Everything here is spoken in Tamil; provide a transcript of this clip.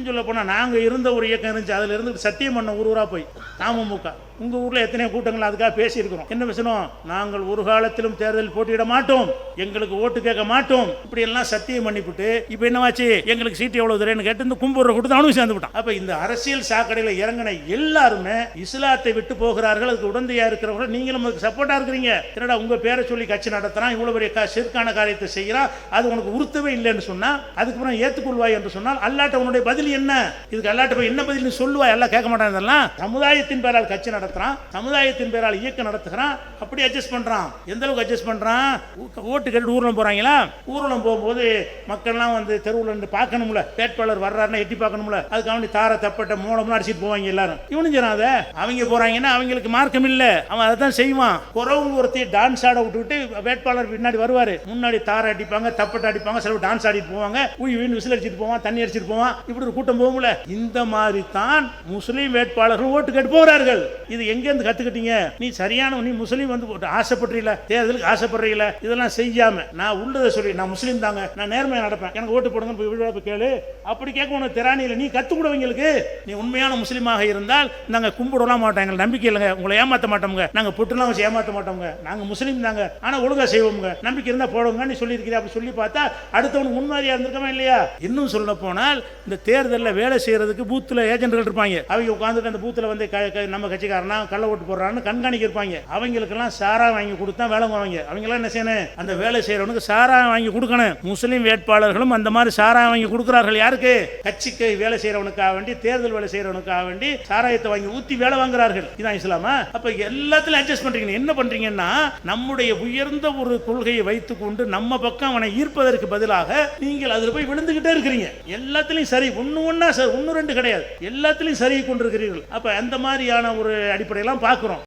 இன்னும் சொல்ல போனால் நாங்கள் இருந்த ஒரு இயக்கம் இருந்துச்சு, அதில் இருந்து சத்தியம் பண்ண ஊராக போய் அமமுக. உங்கள் ஊரில் எத்தனையோ கூட்டங்கள் அதுக்காக பேசியிருக்கிறோம். என்ன பேசணும்? நாங்கள் ஒரு காலத்திலும் தேர்தலில் போட்டியிட மாட்டோம், எங்களுக்கு ஓட்டு கேட்க மாட்டோம், இப்படி எல்லாம் சத்தியம் பண்ணிவிட்டு இப்போ என்னவாச்சு, எங்களுக்கு சீட்டு எவ்வளவு தரேன்னு கேட்டு இந்த கும்புற கொடுத்து அவனும் சேர்ந்து விட்டான். அப்போ இந்த அரசியல் சாக்கடையில் இறங்கின எல்லாருமே இஸ்லாத்தை விட்டு போகிறார்கள். அதுக்கு உடந்தையா இருக்கிறவர்கள் நீங்களும் அதுக்கு சப்போர்ட்டா இருக்கிறீங்க. என்னடா உங்க பேரை சொல்லி கட்சி நடத்துறான், இவ்வளவு பெரிய சிற்கான காரியத்தை செய்யறான், அது உனக்கு உறுத்தவே இல்லைன்னு சொன்னா அதுக்கப்புறம் ஏற்றுக்கொள்வாய் என்று சொன்னால் அல்லாட்ட உன்னுடைய பதில் என்ன? இதுக்கு அல்லாட்ட போய் என்ன பதில் சொல்லுவாய்? எல்லாம் கேட்க மாட்டான். இதெல்லாம் சமுதாயத்தின் பேரால் கட்சி நடத்துறான், சமுதாயத்தின் பேரால் இயக்கம் நடத்துகிறான், அப்படி அட்ஜஸ்ட் பண்றான். எந்த அளவுக்கு அட்ஜஸ்ட் பண்றான்? ஓட்டு கேட்டு ஊர்வலம் போறாங்களா, ஊர்வலம் போகும்போது மக்கள்லாம் வந்து தெருவில் இருந்து பார்க்கணும்ல, வேட்பாளர் வர்றாருன்னா எட்டி பார்க்கணும்ல, அதுக்கு அவனி தார தப்பட்ட மூலம்லாம் அடிச்சுட்டு போவாங்க எல்லாரும். இவனும் சொன்னாத அவங்க போறாங்கன்னா அவங்களுக்கு மார்க்கம் இல்ல, அவன் அதை தான் செய்வான். குறவு ஒருத்தி டான்ஸ் ஆட விட்டுவிட்டு வேட்பாளர் பின்னாடி வருவாரு, முன்னாடி தார அடிப்பாங்க, தப்பட்ட அடிப்பாங்க, சில டான்ஸ் ஆடிட்டு போவாங்க, விசில் அடிச்சுட்டு போவான், தண்ணி அடிச்சுட்டு போவான், இப்படி ஒரு கூட்டம் போகும்ல. இந்த மாதிரி தான் முஸ்லீம் வேட்பாளர்கள் ஓட்டு கேட்டு போகிறார்கள். இது எங்க இருந்து கத்துக்கிட்டீங்க? நீ சரியான நீ முஸ்லீம் வந்து ஆசைப்படுறீல, தேர்தலுக்கு ஆசைப்படுறீல, இதெல்லாம் செய்யாம நான் உள்ளதை சொல்லி நான் முஸ்லீம் தாங்க, நான் நேர்மையா நடப்பேன், எனக்கு ஓட்டு போடுங்க கேளு, அப்படி கேட்க உனக்கு திராணியில் நீ கத்து கொடுவங்களுக்கு. நீ உண்மையான முஸ்லீமாக இருந்தால் நாங்க கும்பிடலாம் மாட்டோம், எங்களுக்கு நம்பிக்கை இல்லைங்க, உங்களை ஏமாற்ற மாட்டோங்க, நாங்க பொட்டுலாம் வச்சு ஏமாற்ற மாட்டோங்க, நாங்க முஸ்லீம் தாங்க, ஆனா ஒழுங்கா செய்வோங்க, நம்பிக்கை இருந்தா போடுங்க நீ சொல்லி இருக்கிற. அப்படி சொல்லி பார்த்தா அடுத்தவனுக்கு முன்மாதிரியா இருந்திருக்கமா இல்லையா? இன்னும் சொல்ல போனால் இந்த தேர்தலில் வேலை செய்யறதுக்கு பூத்துல ஏஜென்ட்கள் இருப்பாங்க, அவங்க உட்காந்துட்டு அந்த பூத்துல வந்து நம்ம கட்சிக்காரனா கள்ள ஓட்டு போடுறான்னு கண்காணிக்க இருப்பாங்க. அவங்களுக்கெல்லாம் சாரா வாங்கி கொடுத்தா வேலை வாங்க. அவங்களாம் என்ன செய்யணும்? அந்த வேலை செய்யறவனுக்கு சாரா வாங்கி கொடுக்கணும். முஸ்லீம் வேட்பாளர்களும் அந்த மாதிரி சாரா வாங்கி கொடுக்கிறார்கள். யாருக்கு? கட்சிக்கு வேலை செய்யறவனுக்காக வேண்டி, தேர்தல் வேலை செய்யறவனுக்காக வேண்டி சாராயத்தை வாங்கி ஊத்தி வேலை வாங்குறார்கள். இதான் இஸ்லாமா? அப்ப எல்லாத்திலும் அட்ஜஸ்ட் பண்றீங்க. என்ன பண்றீங்கன்னா நம்முடைய உயர்ந்த ஒரு கொள்கையை வைத்துக் கொண்டு நம்ம பக்கம் அவனை ஈர்ப்பதற்கு பதிலாக நீங்கள் அதில் போய் விழுந்துகிட்டே இருக்கிறீங்க. எல்லாத்திலையும் சரி, ஒன்னு ரெண்டு கிடையாது, எல்லாத்திலையும் சரி கொண்டிருக்கிறீர்கள். அப்ப அந்த மாதிரியான ஒரு அடிப்படையெல்லாம் பார்க்கிறோம்.